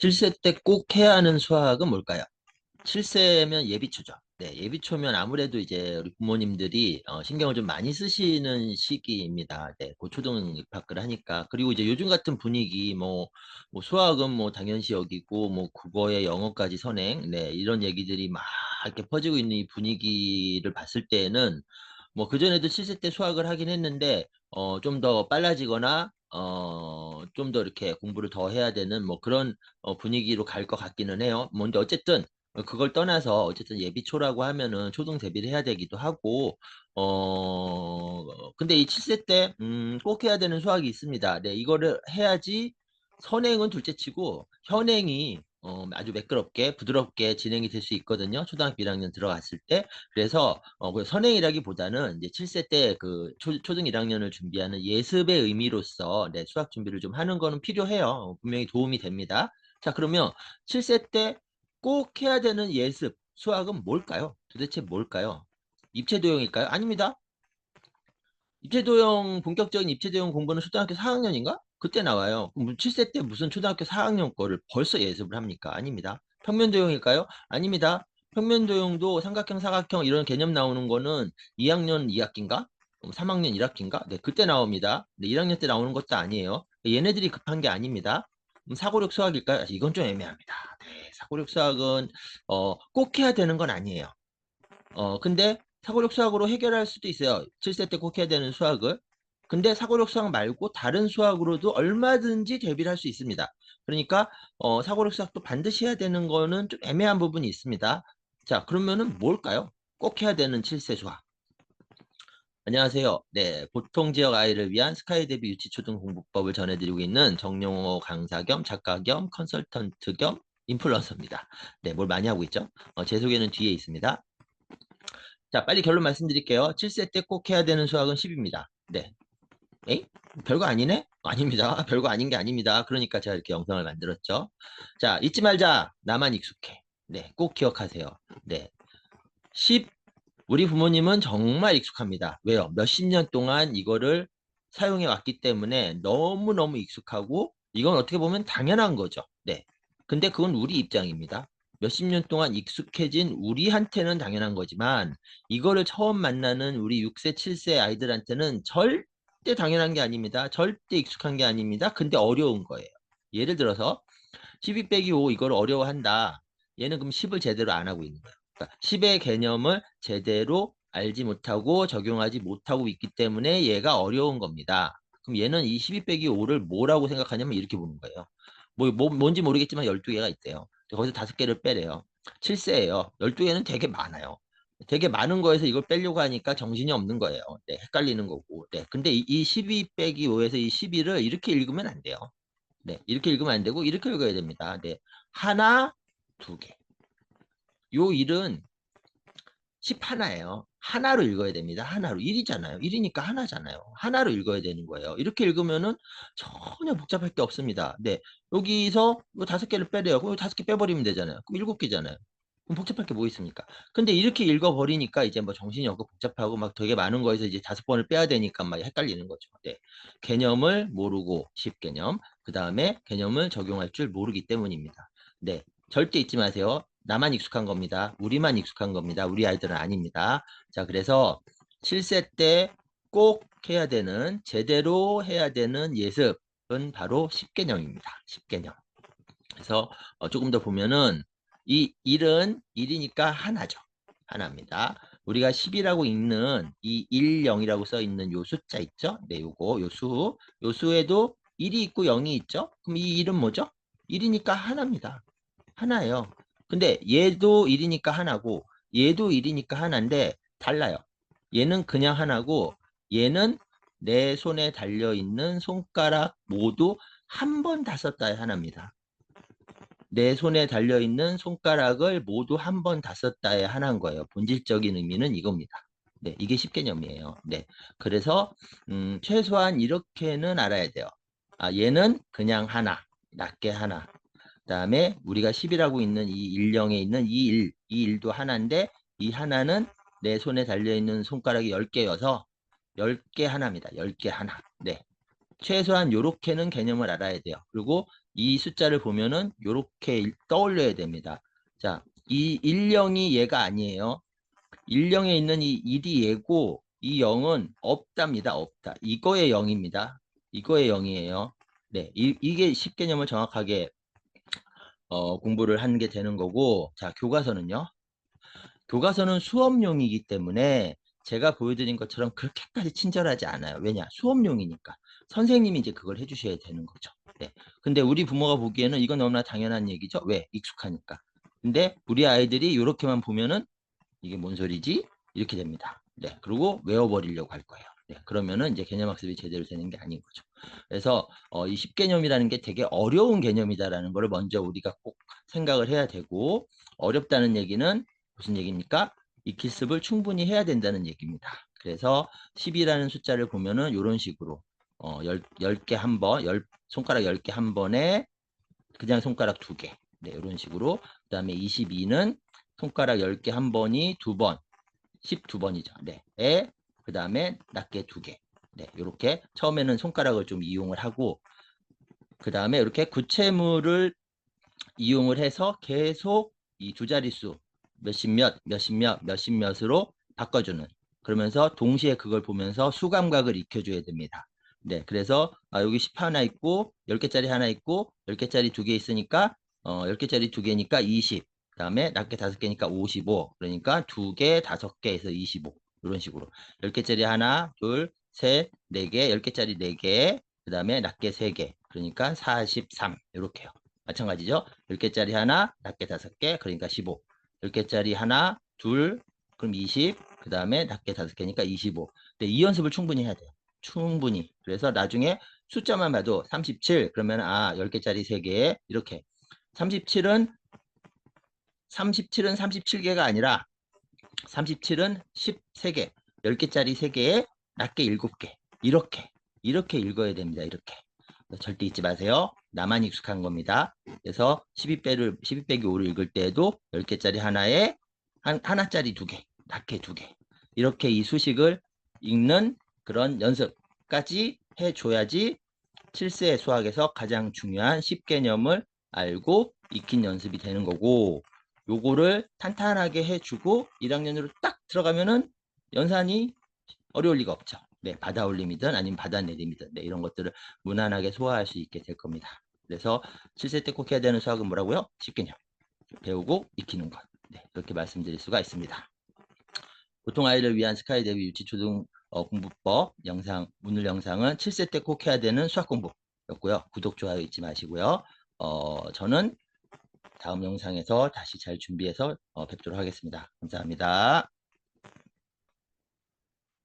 7세 때 꼭 해야 하는 수학은 뭘까요? 7세면 예비초죠. 네, 예비초면 아무래도 이제 우리 부모님들이 신경을 좀 많이 쓰시는 시기입니다. 네, 고초등 입학을 하니까. 그리고 이제 요즘 같은 분위기, 뭐 수학은 뭐 당연시 여기고, 뭐 국어에 영어까지 선행, 네, 이런 얘기들이 막 이렇게 퍼지고 있는 이 분위기를 봤을 때에는 뭐 그전에도 7세 때 수학을 하긴 했는데, 좀 더 빨라지거나, 좀 더 이렇게 공부를 더 해야 되는 뭐 그런 분위기로 갈 것 같기는 해요. 뭐 근데 어쨌든 그걸 떠나서 어쨌든 예비초라고 하면은 초등 대비를 해야 되기도 하고 근데 이 7세 때 꼭 해야 되는 수학이 있습니다. 네, 이거를 해야지 선행은 둘째치고 현행이 아주 매끄럽게 부드럽게 진행이 될 수 있거든요. 초등학교 1학년 들어갔을 때. 그래서 그 선행이라기보다는 이제 7세 때 그 초등 1학년을 준비하는 예습의 의미로서 네, 수학 준비를 좀 하는 거는 필요해요. 분명히 도움이 됩니다. 자, 그러면 7세 때 꼭 해야 되는 예습, 수학은 뭘까요? 도대체 뭘까요? 입체도형일까요? 아닙니다. 입체도형, 본격적인 입체도형 공부는 초등학교 4학년인가? 그때 나와요. 그럼 7세 때 무슨 초등학교 4학년 거를 벌써 예습을 합니까? 아닙니다. 평면도형일까요? 아닙니다. 평면도형도 삼각형, 사각형 이런 개념 나오는 거는 2학년 2학기인가? 3학년 1학기인가? 네, 그때 나옵니다. 네, 1학년 때 나오는 것도 아니에요. 얘네들이 급한 게 아닙니다. 사고력 수학일까요? 이건 좀 애매합니다. 네, 사고력 수학은 꼭 해야 되는 건 아니에요. 근데 사고력 수학으로 해결할 수도 있어요. 7세 때 꼭 해야 되는 수학을. 근데 사고력 수학 말고 다른 수학으로도 얼마든지 대비를 할 수 있습니다. 그러니까 사고력 수학도 반드시 해야 되는 거는 좀 애매한 부분이 있습니다. 자, 그러면은 뭘까요? 꼭 해야 되는 7세 수학. 안녕하세요. 네, 보통 지역 아이를 위한 스카이 대비 유치초등 공부법을 전해드리고 있는 정용호 강사 겸 작가 겸 컨설턴트 겸 인플루언서입니다. 네, 뭘 많이 하고 있죠? 제 소개는 뒤에 있습니다. 자, 빨리 결론 말씀드릴게요. 7세 때 꼭 해야 되는 수학은 10입니다. 네. 에이? 별거 아니네? 아닙니다. 별거 아닌 게 아닙니다. 그러니까 제가 이렇게 영상을 만들었죠. 자, 잊지 말자. 나만 익숙해. 네, 꼭 기억하세요. 네. 10, 우리 부모님은 정말 익숙합니다. 왜요? 몇십 년 동안 이거를 사용해 왔기 때문에 너무너무 익숙하고 이건 어떻게 보면 당연한 거죠. 네. 근데 그건 우리 입장입니다. 몇십 년 동안 익숙해진 우리한테는 당연한 거지만 이거를 처음 만나는 우리 6세, 7세 아이들한테는 절대 당연한 게 아닙니다. 절대 익숙한 게 아닙니다. 근데 어려운 거예요. 예를 들어서 12 빼기 5 이걸 어려워한다. 얘는 그럼 10을 제대로 안 하고 있는 거야. 그러니까 10의 개념을 제대로 알지 못하고 적용하지 못하고 있기 때문에 얘가 어려운 겁니다. 그럼 얘는 이 12 빼기 5를 뭐라고 생각하냐면 이렇게 보는 거예요. 뭔지 모르겠지만 12개가 있대요. 거기서 5개를 빼래요. 7세예요. 12개는 되게 많아요. 되게 많은 거에서 이걸 빼려고 하니까 정신이 없는 거예요. 네, 헷갈리는 거고. 네, 근데 이 12 빼기 5에서 이 11을 이렇게 읽으면 안 돼요. 네, 이렇게 읽으면 안 되고 이렇게 읽어야 됩니다. 네, 하나, 두 개. 요 일은 10하나예요. 하나로 읽어야 됩니다. 하나로. 1이잖아요. 1이니까 하나잖아요. 하나로 읽어야 되는 거예요. 이렇게 읽으면은 전혀 복잡할 게 없습니다. 네, 여기서 요 5개를 빼래요. 그럼 5개 빼버리면 되잖아요. 그럼 7개잖아요. 그럼 복잡할 게 뭐 있습니까? 근데 이렇게 읽어버리니까 이제 뭐 정신이 없고 복잡하고 막 되게 많은 거에서 이제 5번을 빼야 되니까 막 헷갈리는 거죠. 네. 개념을 모르고 10개념, 그 다음에 개념을 적용할 줄 모르기 때문입니다. 네. 절대 잊지 마세요. 나만 익숙한 겁니다. 우리만 익숙한 겁니다. 우리 아이들은 아닙니다. 자, 그래서 7세 때 꼭 해야 되는, 제대로 해야 되는 예습은 바로 10개념입니다. 10개념. 그래서 조금 더 보면은 이 1은 1이니까 하나죠. 하나입니다. 우리가 10이라고 읽는 이 1, 0이라고 써 있는 요 숫자 있죠? 네, 요거 요 수에도 1이 있고 0이 있죠? 그럼 이 1은 뭐죠? 1이니까 하나입니다. 하나예요. 근데 얘도 1이니까 하나고 얘도 1이니까 하나인데 달라요. 얘는 그냥 하나고 얘는 내 손에 달려있는 손가락 모두 한 번 다 썼다의 하나입니다. 내 손에 달려있는 손가락을 모두 한 번 다 썼다의 하나인 거예요. 본질적인 의미는 이겁니다. 네, 이게 10개념이에요. 네, 그래서 최소한 이렇게는 알아야 돼요. 아, 얘는 그냥 하나, 낮게 하나. 그다음에 우리가 10이라고 있는 이 일령에 있는 이 일도 하나인데 이 하나는 내 손에 달려있는 손가락이 10개여서 10개 하나입니다. 10개 하나. 네. 최소한 요렇게는 개념을 알아야 돼요. 그리고 이 숫자를 보면은 요렇게 떠올려야 됩니다. 자, 이 10이 얘가 아니에요. 10에 있는 이 1이 얘고 이 0은 없답니다. 없다. 이거의 0입니다. 이거의 0이에요. 네, 이게 10개념을 정확하게 공부를 하는 게 되는 거고, 자, 교과서는요. 교과서는 수업용이기 때문에 제가 보여드린 것처럼 그렇게까지 친절하지 않아요. 왜냐? 수업용이니까. 선생님이 이제 그걸 해주셔야 되는 거죠. 네. 근데 우리 부모가 보기에는 이건 너무나 당연한 얘기죠. 왜? 익숙하니까. 근데 우리 아이들이 이렇게만 보면은 이게 뭔 소리지? 이렇게 됩니다. 네. 그리고 외워버리려고 할 거예요. 네. 그러면은 이제 개념학습이 제대로 되는 게 아닌 거죠. 그래서 이 10개념이라는 게 되게 어려운 개념이다라는 거를 먼저 우리가 꼭 생각을 해야 되고, 어렵다는 얘기는 무슨 얘기입니까? 익힐습을 충분히 해야 된다는 얘기입니다. 그래서 10이라는 숫자를 보면은 이런 식으로 10개 한 번, 손가락 10개 한 번에 그냥 손가락 2개. 네, 이런 식으로. 그 다음에 22는 손가락 10개 한 번이 2번, 12번이죠. 네. 그 다음에 낱개 2개. 네, 이렇게 처음에는 손가락을 좀 이용을 하고, 그 다음에 이렇게 구체물을 이용을 해서 계속 이 두 자릿수 몇십 몇, 몇십 몇, 몇십 몇으로 바꿔주는, 그러면서 동시에 그걸 보면서 수감각을 익혀줘야 됩니다. 네, 그래서 여기 10 하나 있고 10개짜리 하나 있고 10개짜리 2개 있으니까 10개짜리 2개니까 20, 그 다음에 낱개 5개니까 55, 그러니까 2개, 5개에서 25, 이런 식으로 10개짜리 하나, 둘, 셋, 4개, 10개짜리 4개, 그 다음에 낱개 3개, 그러니까 43, 이렇게요. 마찬가지죠. 10개짜리 하나, 낱개 5개, 그러니까 15. 10개짜리 하나, 둘, 그럼 20. 그 다음에 낱개 5개니까 25. 근데 이 연습을 충분히 해야 돼요. 충분히. 그래서 나중에 숫자만 봐도 37, 그러면 10개짜리 3개, 이렇게. 37은 37개가 아니라 37은 13개, 10개짜리 3개에 낱개 7개. 이렇게 읽어야 됩니다. 이렇게. 절대 잊지 마세요. 나만 익숙한 겁니다. 그래서 12 빼기 5를 읽을 때에도 10개짜리 하나에 하나짜리 2개, 낱개 2개. 이렇게 이 수식을 읽는 그런 연습까지 해줘야지 7세 수학에서 가장 중요한 10개념을 알고 익힌 연습이 되는 거고, 요거를 탄탄하게 해주고 1학년으로 딱 들어가면은 연산이 어려울 리가 없죠. 네, 받아올림이든 아니면 받아내림이든 네, 이런 것들을 무난하게 소화할 수 있게 될 겁니다. 그래서 7세 때 꼭 해야 되는 수학은 뭐라고요? 10개념. 배우고 익히는 것. 네, 그렇게 말씀드릴 수가 있습니다. 보통 아이를 위한 스카이 대비 유치초등 공부법 영상, 오늘 영상은 7세 때 꼭 해야 되는 수학 공부였고요. 구독, 좋아요 잊지 마시고요. 저는 다음 영상에서 다시 잘 준비해서 뵙도록 하겠습니다. 감사합니다.